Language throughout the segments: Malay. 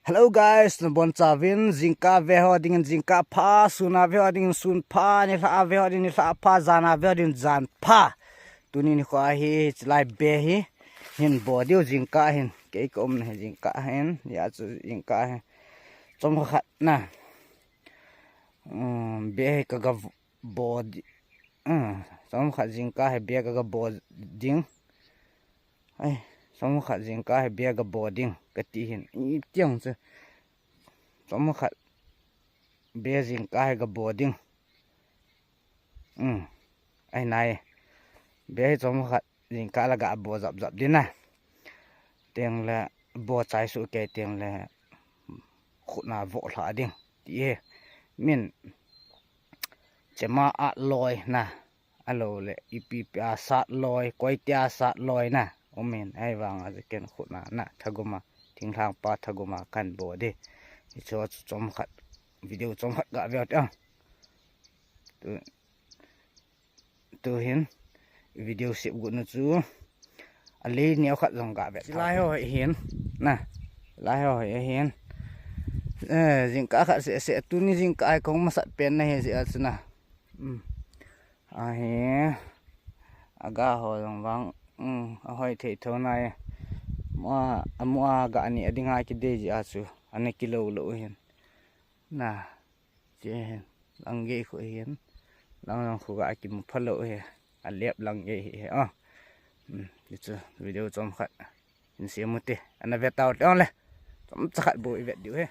Hello guys, bon chavin jingka veho ding jingka pha suna veho ding sun pha ni la veho ding la pha jana veho ding jan pha tuni ni kho hi chlai be hi hin bodio jingka hin ke kom ne jingka hin ya chu jingka he chom khat na be ka ga body chom khat jingka he be ka ga boding ai chom khat jingka he be ga boding ka ti hin i tiang chu chom khat be jingka he ga boding ai nai be chom khat jingka la ga bo zap zap din na teng la bo chai su ke teng la khuna vo thla ding ti min chema a loi na alo le ipi pa sat loi koi tia sat loi na omen ai wang a ken khuna na thaguma thing thang pa thaguma kan bo de cho chom khat video chom khat ga ve ta tu hin video sip gu nu chu ale ni khat jong ga ve lai ho hin na lai ho hin jing ka khat se tu ni jing ka ai kong ma sat pen na he se asna a he aga ho jong wang a hoi thei tho nai ma amwa ga ni adinga ki de ji asu ane kilo lo hin na je lang ge kho hin lang khu ga ki mu phalo he a lep lang ge he ni chu video chom khat in se mu te ana ve taw tong le chom khat bo ve diu he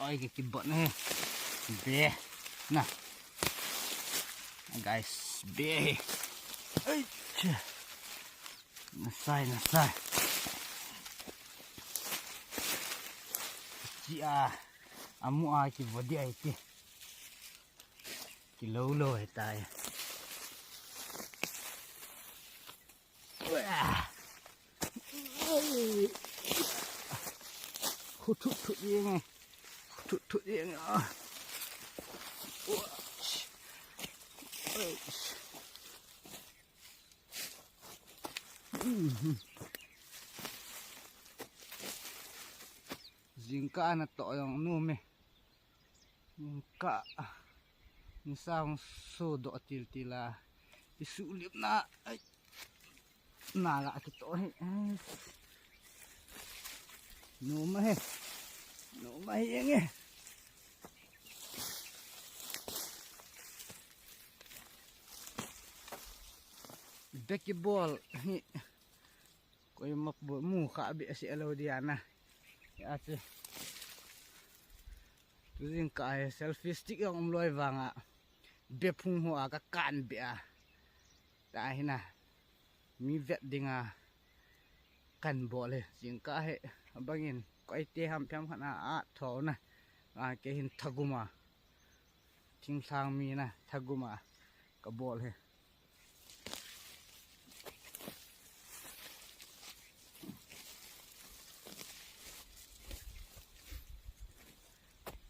oi ki bot ne be na guys be ai nasai ji amu ki body ai ki lo ai tai thu yeng thu yeng jingka na to yang nu me jingka ni sang so do tila isu lip na na la ki to he nu ma yeng Becky ball hi koi mak bo mu kha bi si alo diana ya che tuzin ka selfie stick yang loi wanga be phung ho ka kan be ta hina mi vet dinga kan bole jing ka he bangin koi te ham pham khana a tho na ke hin thaguma thing sang mi na thaguma ka bol he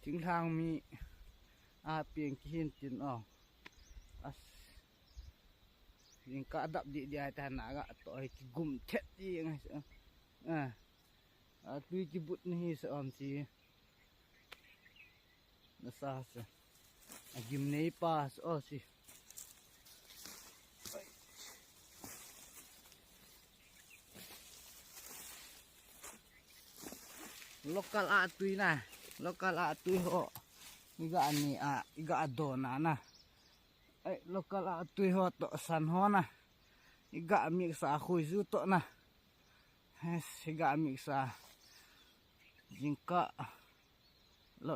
thing thang mi pieng ki hin tin as jing ka dap di dia ta na ga to ki gum thet di ngai tu ki but ni se si na sa se gim nei pas si lokal atui na lokal atui ho iga ni iga adona na ai lokal atui ho to san ho na iga mi sa khui zu to na has iga mi sa jingka lo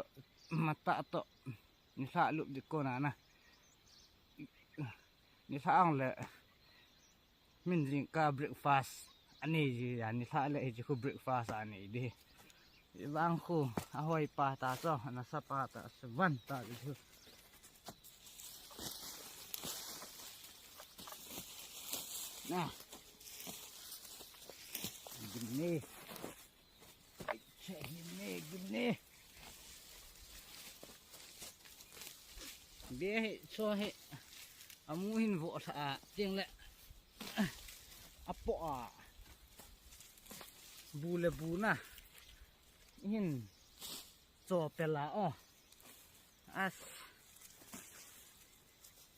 mata to ni sa lup di ko na ni sa ang le min jingka breakfast ani ji ni sa le ji ku breakfast ani di ibang ko ahoy pa ta so nasa pa ta sevan ta itu nah gini be so he amuhin vo tha tiang le อะปอบูเลบูนะหินโซเปลาอ้ออัส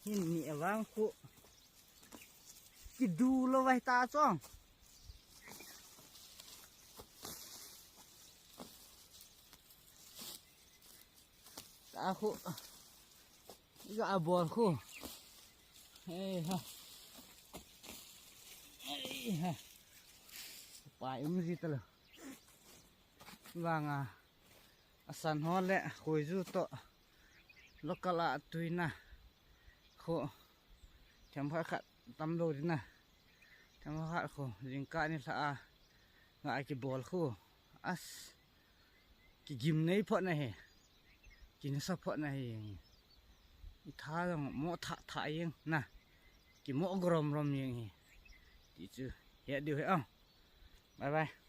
หินนี่วางคุกิดูโลไว้ตาจ้องตาคุก็อาบอลคุเฮ้ยฮะเฮ้ยฮะไปสิตะละวางasan hole khoi ju to lokala tuina kho champa khat tam lo dina champa khat kho jingka ni sa nga ki bol khu as ki gim nei pho na he ki na sa pho na he i tha mo tha yeng na ki mo grom rom yeng he ti chu he diu he bye bye